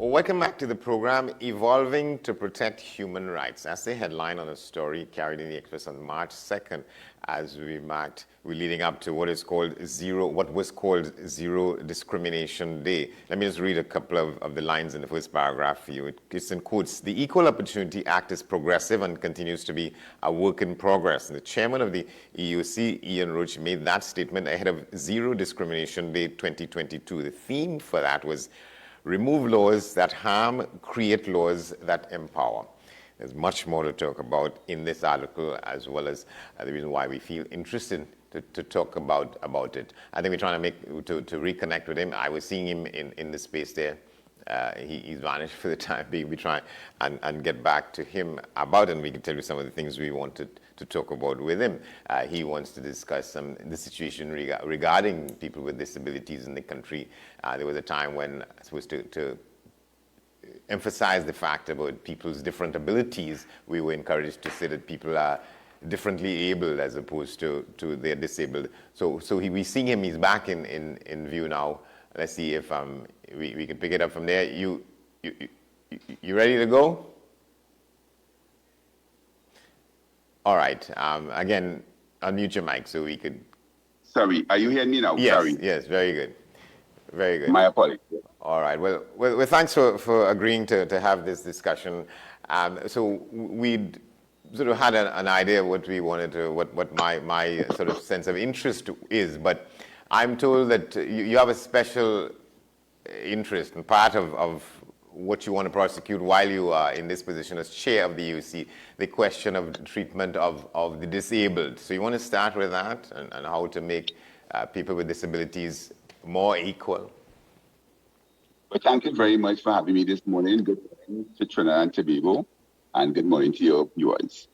Welcome back to the program, Evolving to Protect Human Rights. That's the headline on a story carried in the Express on March 2nd, as we're leading up to what was called Zero Discrimination Day. Let me just read a couple of the lines in the first paragraph for you. It's in quotes. The Equal Opportunity Act is progressive and continues to be a work in progress. And the chairman of the EUC, Ian Roach, made that statement ahead of Zero Discrimination Day 2022. The theme for that was remove laws that harm, create laws that empower. There's much more to talk about in this article, as well as the reason why we feel interested to talk about it. I think we're trying to reconnect with him. I was seeing him in the space there. He's vanished for the time being. We try and get back to him about it, and we can tell you some of the things we wanted to talk about with him. He wants to discuss the situation regarding people with disabilities in the country. There was a time when I was supposed to emphasize the fact about people's different abilities. We were encouraged to say that people are differently able as opposed to they're disabled. So we're seeing him. He's back in view now. Let's see if we can pick it up from there. You ready to go? All right. Again, unmute your mic so we could. Sorry, are you hearing me now? Yes. Sorry. Yes. Very good. Very good. My apologies. All right. Well, thanks for agreeing to have this discussion. So we'd sort of had an idea of what we wanted to, what my sort of sense of interest is, but I'm told that you have a special interest, and part of what you want to prosecute while you are in this position as chair of the EUC, the question of treatment of the disabled. So you want to start with that and how to make people with disabilities more equal? Well, thank you very much for having me this morning. Good morning to Trinidad and Tobago, and good morning to your viewers.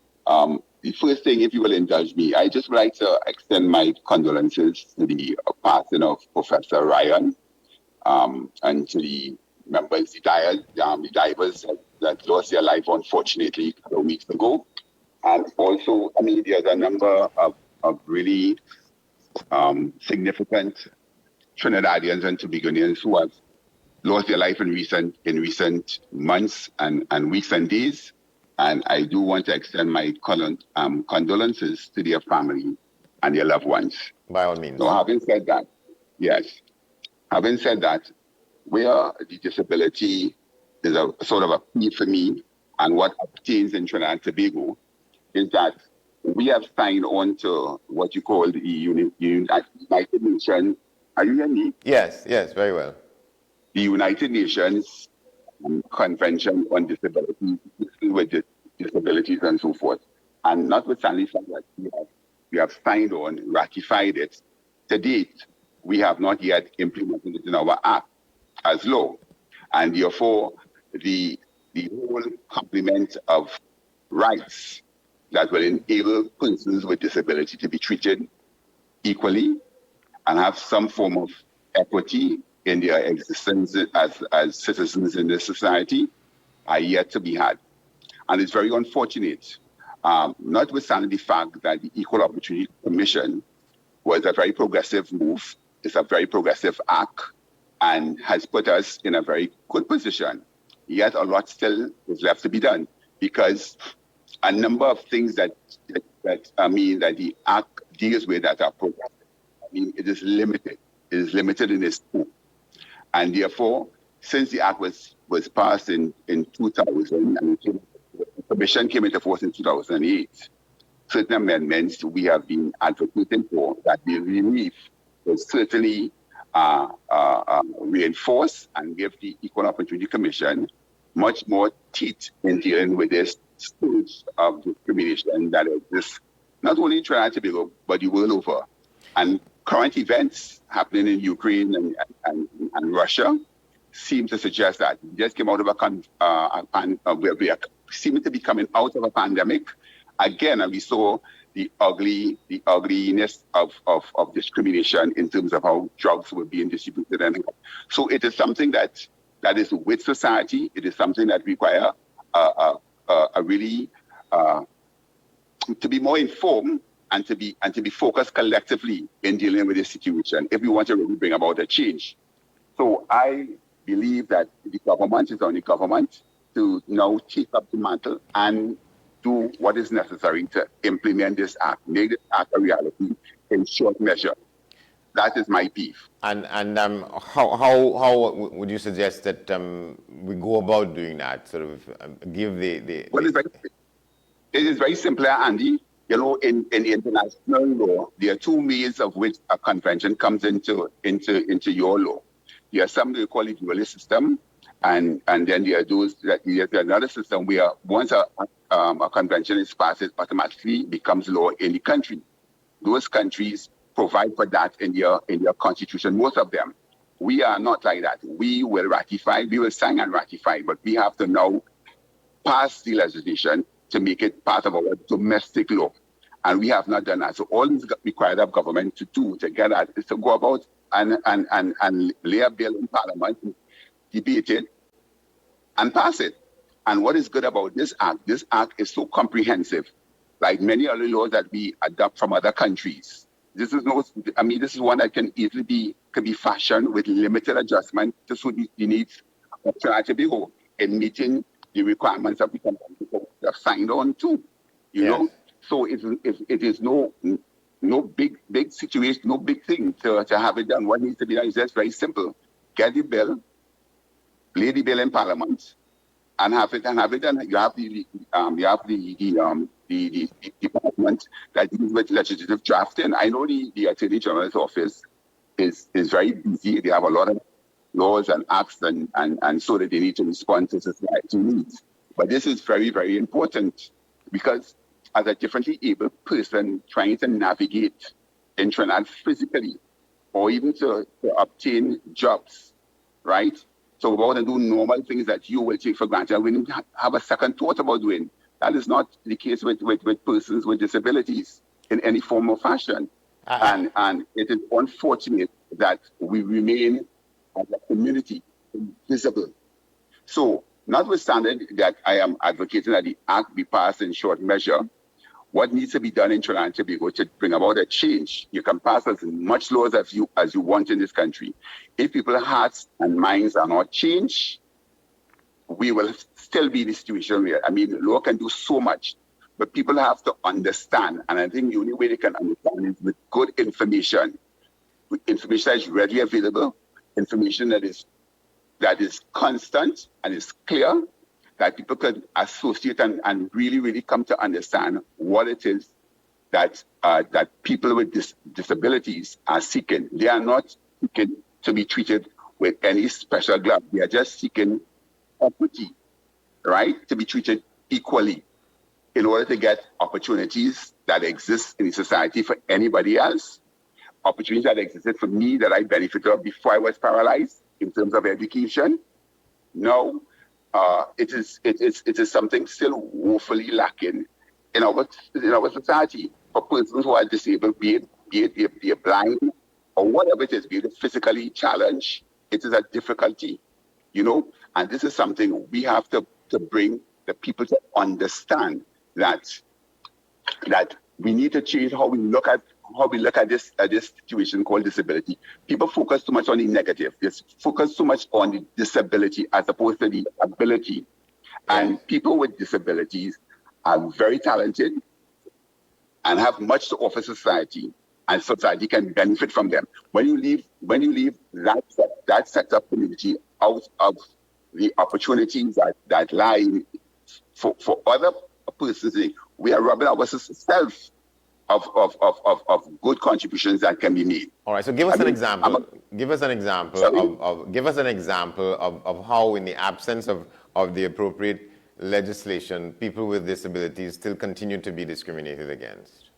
The first thing, if you will indulge me, I just would like to extend my condolences to the passing of Professor Ryan and to the members, the divers that lost their life, unfortunately, a couple of weeks ago. And also, I mean, there's a number of really significant Trinidadians and Tobagonians who have lost their life in recent months and weeks and days. And I do want to extend my condolences to their family and their loved ones. By all means. So having said that, where the disability is a sort of a key for me, and what obtains in Trinidad and Tobago is that we have signed on to what you call the United Nations. Are you hearing me? Yes, very well. The United Nations Convention on Disabilities, with disabilities and so forth. And notwithstanding that we have signed on, ratified it, to date, we have not yet implemented it in our act as law. And therefore, the whole complement of rights that will enable persons with disability to be treated equally and have some form of equity in their existence as citizens in this society are yet to be had. And it's very unfortunate, notwithstanding the fact that the Equal Opportunity Commission was a very progressive move, it's a very progressive act, and has put us in a very good position. Yet a lot still is left to be done, because a number of things that the act deals with that are progressive, it is limited. It is limited in its scope. And therefore, since the act was passed in 2000, and the Commission came into force in 2008, certain amendments we have been advocating for that the relief will certainly reinforce and give the Equal Opportunity Commission much more teeth in dealing with this stage of discrimination that exists not only in Trinidad and Tobago, but the world over. And current events happening in Ukraine and Russia seem to suggest that we just came out of we are seeming to be coming out of a pandemic again, and we saw the ugliness of discrimination in terms of how drugs were being distributed. And so it is something that is with society. It is something that require a really to be more informed and to be focused collectively in dealing with this situation if we want to really bring about a change. So I believe that the government is on the government to now take up the mantle and do what is necessary to implement this act, make this act a reality in short measure. That is my beef. And how would you suggest that we go about doing that? Sort of give Well, it is very simple, Andy. You know, in international law, there are two ways of which a convention comes into your law. There are some they call it dual system, and then there are those that there's another system where once a convention is passed, it automatically becomes law in the country. Those countries provide for that in their constitution, most of them. We are not like that. We will ratify, we will sign and ratify, but we have to now pass the legislation to make it part of our domestic law. And we have not done that. So all is required of government to do to get that is to go about and lay a bill in Parliament, debate it, and pass it. And what is good about this act is so comprehensive, like many other laws that we adopt from other countries. This is one that can easily be fashioned with limited adjustment to suit the needs of CRPD in meeting the requirements of the countries that have signed on to. You know, so it is no big situation, no big thing to have it done. What needs to be done is just very simple: get the bill, lay the bill in Parliament, and have it done. You have the department that deals with legislative drafting. I know the Attorney General's office is very busy. They have a lot of laws and acts and so that they need to respond to society needs. But this is very, very important because as a differently able person trying to navigate in Trinidad physically or even to obtain jobs, right? So we're going to do normal things that you will take for granted. We need to have a second thought about doing. That is not the case with persons with disabilities in any form or fashion. And it is unfortunate that we remain as a community invisible. So notwithstanding that I am advocating that the act be passed in short measure, what needs to be done in Trinidad and Tobago to bring about a change? You can pass as much laws as you want in this country. If people's hearts and minds are not changed, we will still be in the situation where, law can do so much, but people have to understand. And I think the only way they can understand is with good information, with information that is readily available, information that is constant and is clear, that people could associate and really, really come to understand what it is that people with disabilities are seeking. They are not seeking to be treated with any special glove. They are just seeking equity, right? To be treated equally in order to get opportunities that exist in the society for anybody else. Opportunities that existed for me that I benefited of before I was paralyzed in terms of education. No. It is something still woefully lacking in our society for persons who are disabled, be it blind or whatever it is, be it physically challenged. It is a difficulty, and this is something we have to bring the people to understand that we need to change how we look at this situation called disability. People focus too much on the negative. They focus too much on the disability as opposed to the ability. And people with disabilities are very talented and have much to offer society, and society can benefit from them. When you leave that sector of community out of the opportunities that lie for other persons, we are robbing ourselves of good contributions that can be made. All right. So give us an example. Give us an example of how, in the absence of the appropriate legislation, people with disabilities still continue to be discriminated against.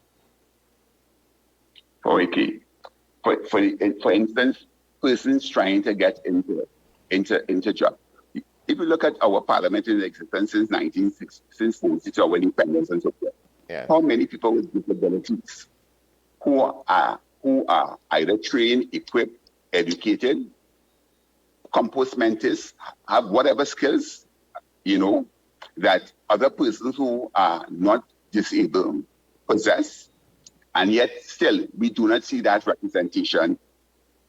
Okay. For instance, persons trying to get into job. If you look at our parliament in existence since 1960, our independence and so forth. Yeah. How many people with disabilities who are either trained, equipped, educated, compost have whatever skills, that other persons who are not disabled possess, and yet still we do not see that representation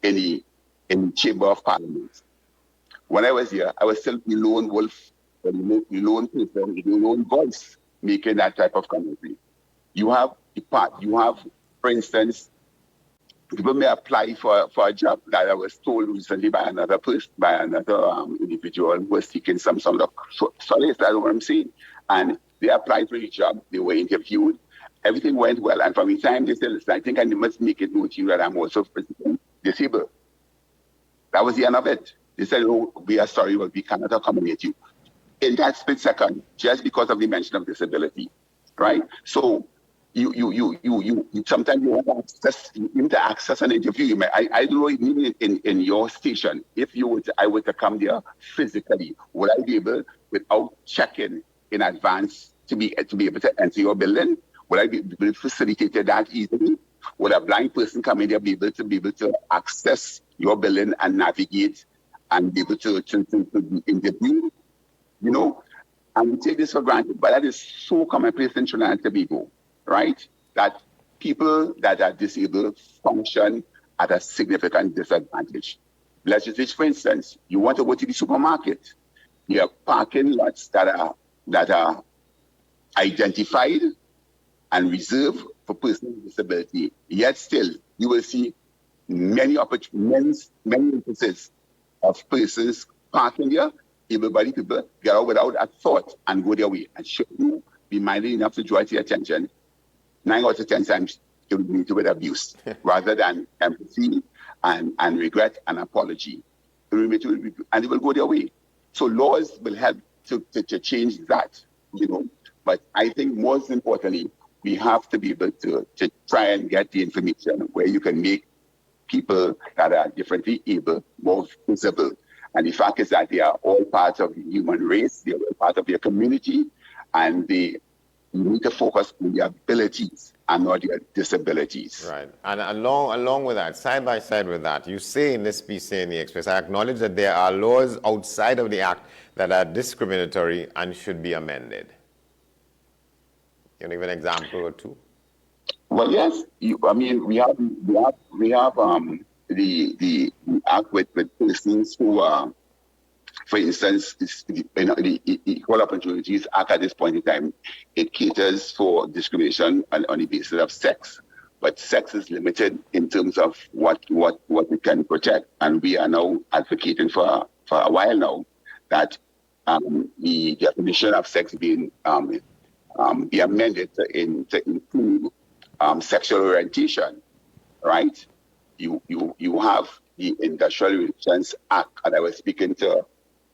in the Chamber of Parliament. When I was here, I was still the lone wolf, the lone person, the lone voice making that type of commentary. You have for instance, people may apply for a job that I was told recently by another person, by another individual who was seeking some sort of solace. That's what I'm saying. And they applied for the job, they were interviewed, everything went well. And from the time they said, listen, I think I must make it known to you that I'm also disabled. That was the end of it. They said, oh, we are sorry, but we cannot accommodate you. In that split second, just because of the mention of disability, right? So you sometimes you want to access an interview. I don't know, even in your station, if I were to come there physically, would I be able, without checking in advance, to be able to enter your building? Would I be able to facilitate that easily? Would a blind person come in there be able to access your building and navigate and be able to interview? You know, and we take this for granted, but that is so commonplace in Trinidad and Tobago, right? That people that are disabled function at a significant disadvantage. Let's just say, for instance, you want to go to the supermarket. You have parking lots that are identified and reserved for persons with disability. Yet still, you will see many instances of persons parking there, able-bodied people get out without a thought and go their way. And should you be minded enough to draw it to your attention, 9 out of 10 times it will be met with abuse rather than empathy and regret and apology. And they will go their way. So laws will help to change that, you know. But I think most importantly, we have to be able to try and get the information where you can make people that are differently able more visible. And the fact is that they are all part of the human race, they are all part of their community, and you need to focus on their abilities and not their disabilities. Right. And along with that, side by side with that, you say in this piece in the Express, I acknowledge that there are laws outside of the Act that are discriminatory and should be amended. Can you give an example or two? Well, yes. We have the act with persons who are, for instance, the Equal Opportunities Act at this point in time, it caters for discrimination on the basis of sex, but sex is limited in terms of what it can protect, and we are now advocating for a while now that the definition of sex be amended to include sexual orientation, right? You have the Industrial Relations Act, and I was speaking to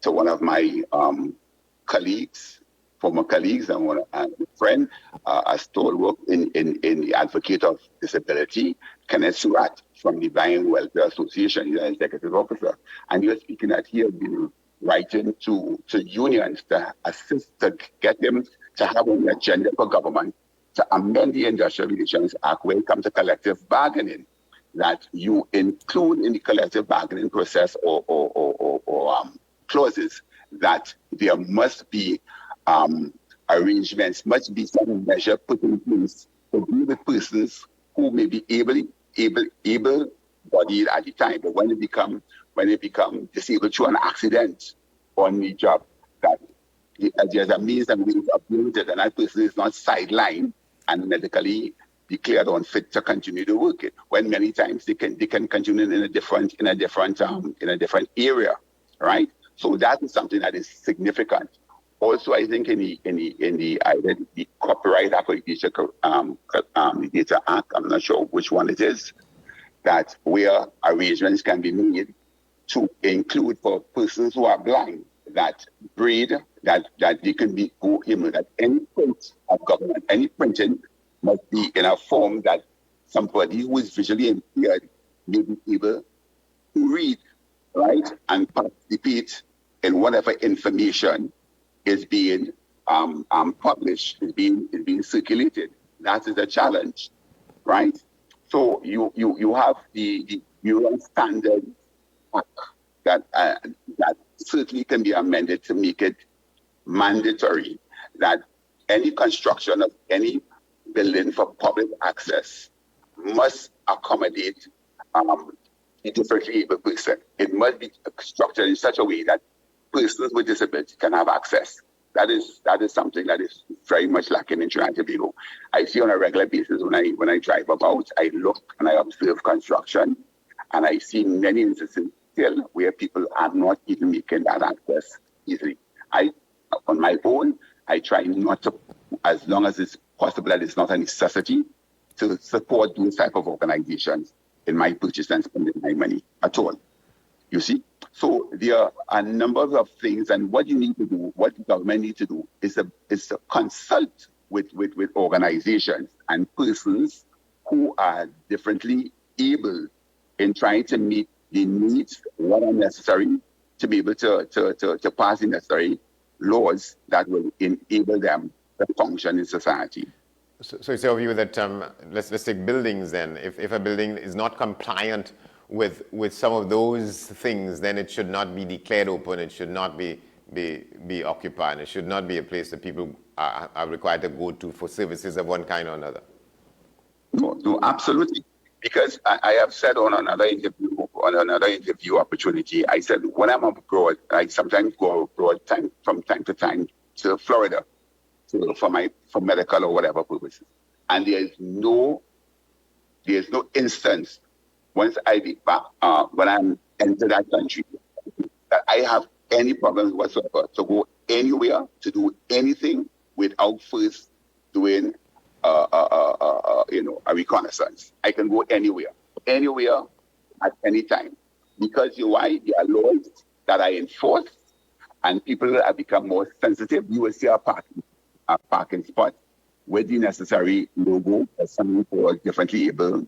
one of my former colleagues, and a friend, a stalwart in the advocate of disability, Kenneth Surratt from the Blind Welfare Association. He's an executive officer, and he was speaking that he has been writing to unions to assist to get them to have an agenda for government to amend the Industrial Relations Act when it comes to collective bargaining, that you include in the collective bargaining process or clauses that there must be arrangements, must be some measure put in place to deal with persons who may be able-bodied at the time, but when they become disabled through an accident on the job, that there's a means and ways of dealing with it, and that person is not sidelined and medically declared unfit to continue to work it. When many times they can continue in a different area, right? So that is something that is significant. Also, I think in the Copyright Act or the Data Act, I'm not sure which one it is, that where arrangements can be made to include for persons who are blind that they can be that any print of government, any printing must be in a form that somebody who is visually impaired may be able to read, right, and participate in whatever information is being published, is being circulated. That is a challenge, right? So you have the UN Standard Act that certainly can be amended to make it mandatory that any construction of any building for public access must accommodate a differently able person. It must be structured in such a way that persons with disability can have access. That is something that is very much lacking in Trinidad and Tobago. I see on a regular basis when I drive about, I look and I observe construction, and I see many instances still where people are not even making that access easily. On my own, I try not to, as long as it's possible that it's not a necessity, to support those type of organizations in my purchase and spending my money at all. You see? So there are a number of things, and what you need to do, what the government needs to do is to consult with organizations and persons who are differently able in trying to meet the needs, what are necessary, to be able to pass the necessary laws that will enable them to function in society. So it's your view that, let's take buildings then. If a building is not compliant with some of those things, then it should not be declared open, it should not be occupied, it should not be a place that people are required to go to for services of one kind or another. No, absolutely. Because I have said on another interview opportunity, I said when I'm abroad, I sometimes go abroad from time to time to Florida, for medical or whatever purposes, and there's no instance once I be back when I'm enter that country that I have any problems whatsoever to go anywhere to do anything without first doing a reconnaissance. I can go anywhere at any time, because why? There are laws that are enforced, and people have become more sensitive. You will see a parking spot with the necessary logo or something for differently able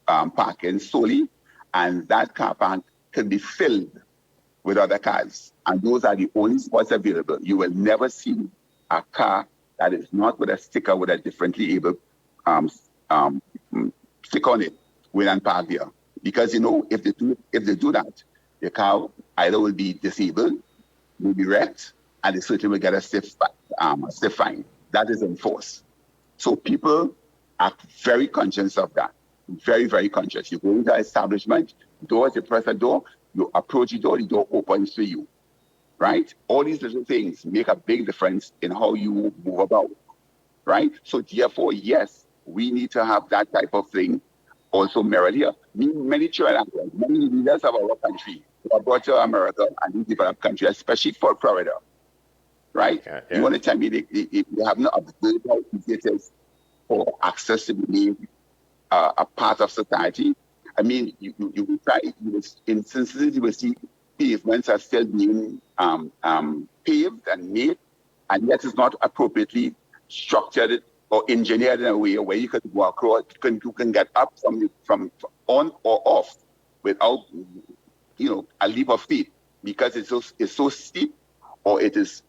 parking solely, and that car park can be filled with other cars, and those are the only spots available. You will never see a car that is not with a sticker with a differently able sticker on it when parked there, because if they do that, the car either will be disabled, will be wrecked, and they certainly will get a stiff fine. That is enforced. So people are very conscious of that. Very, very conscious. You go into an establishment, doors, you press a door, you approach the door opens to you. Right? All these little things make a big difference in how you move about. Right? So therefore, yes, we need to have that type of thing also mirrored here. Many children, many leaders of our country who are brought to America and these developed countries, especially for Florida. Right? Yeah. You want to tell me they have not observed how easy it is for access to be a part of society? I mean, you try, in instances, you will see pavements are still being paved and made, and yet it's not appropriately structured or engineered in a way where you can go across, you can get up from on or off without, a leap of faith, because it's so steep, or it is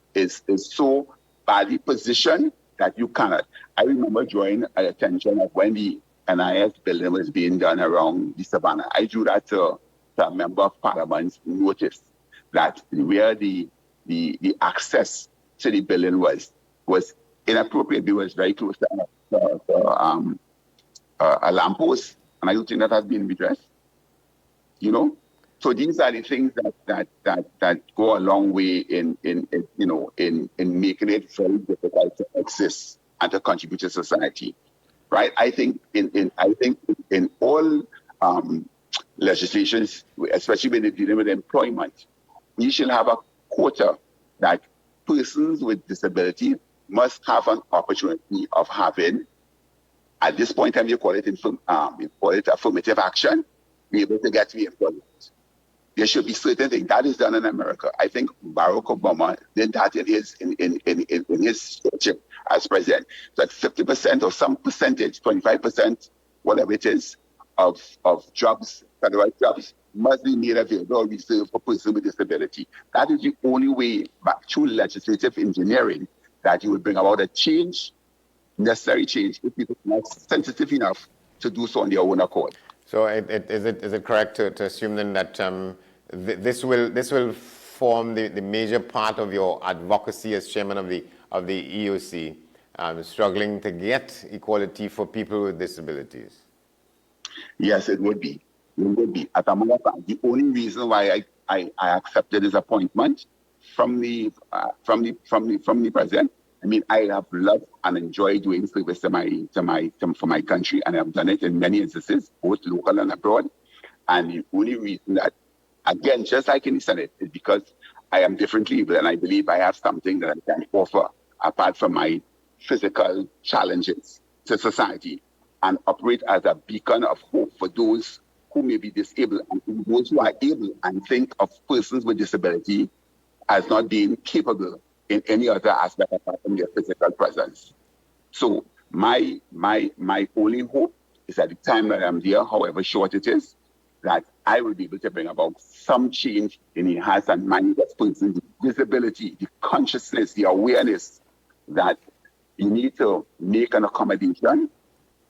so badly positioned that you cannot. I remember drawing attention of when the NIS building was being done around the Savannah. I drew that to a member of Parliament's notice that where the access to the building was inappropriate. It was very close to a lamppost, and I don't think that has been redressed. So these are the things that go a long way in making it very difficult to exist and to contribute to society. Right? I think in all legislations, especially when they're dealing with employment, we should have a quota that persons with disability must have an opportunity of having. At this point in time, you call it affirmative action, be able to get to the employment. There should be certain things that is done in America. I think Barack Obama did that in his stewardship as president. That 50% or some percentage, 25%, whatever it is, of jobs, federal jobs, must be made available or reserved for persons with disability. That is the only way, through legislative engineering, that you will bring about a change, necessary change, if people are not sensitive enough to do so on their own accord. So is it correct to assume then that this will form the major part of your advocacy as chairman of the EOC, struggling to get equality for people with disabilities? Yes, it would be. It would be. As a matter of fact, the only reason why I accepted this appointment from the president. I mean, I have loved and enjoyed doing service for my country, and I've done it in many instances, both local and abroad. And the only reason that, again, just like in the Senate, is because I am differently able, and I believe I have something that I can offer apart from my physical challenges to society, and operate as a beacon of hope for those who may be disabled and those who are able, and think of persons with disability as not being capable in any other aspect apart from their physical presence. So my only hope is at the time that I'm there, however short it is, that I will be able to bring about some change in the hearts and minds of persons with disability, the consciousness, the awareness that you need to make an accommodation,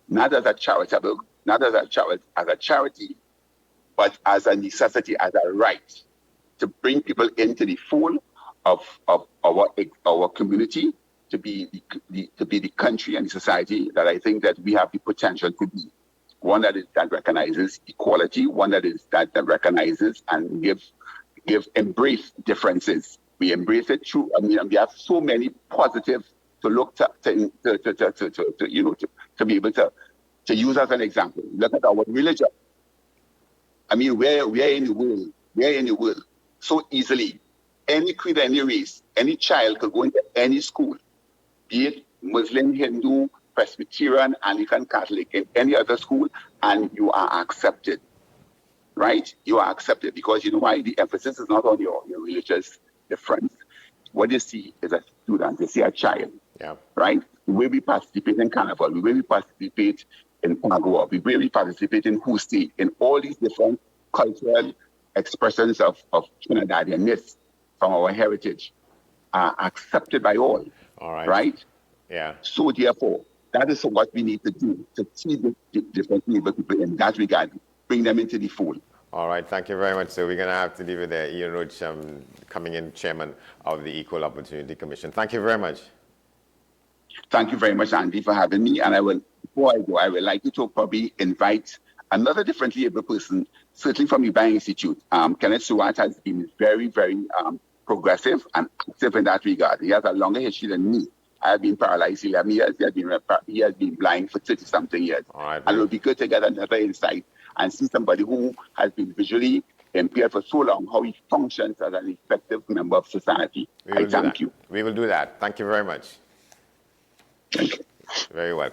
not as a charitable, not as a charity, but as a necessity, as a right, to bring people into the fold of our community, to be the country and the society that I think that we have the potential to be. One that recognizes equality, one that recognizes and embrace differences. We embrace it through. I mean, we have so many positives to look to be able to use as an example. Look at our religion. I mean, we're in the world so easily. Any creed, any race, any child could go into any school, be it Muslim, Hindu, Presbyterian, Anglican, Catholic, in any other school, and you are accepted, right? You are accepted because you know why? The emphasis is not on your religious difference. What they see is a student, they see a child, right? The way we participate in Carnival, the way we participate in Pagua, the way we participate in Husti, in all these different cultural expressions of Trinidadianness from our heritage are accepted by all, right? Yeah. So therefore, that is what we need to do, to see the different people in that regard, bring them into the fold. All right, thank you very much. So we're going to have to leave it there. Ian Roach, coming in chairman of the Equal Opportunity Commission. Thank you very much. Thank you very much, Andy, for having me. And before I go, I would like you to probably invite another differently able person, certainly from the Bank Institute. Kenneth Stewart has been very, very progressive and active in that regard. He has a longer history than me. I have been paralyzed 11 years. He has been blind for 30-something years. All right, and it would be good to get another insight and see somebody who has been visually impaired for so long, how he functions as an effective member of society. I thank you. We will do that. Thank you very much. Thank you. Very well.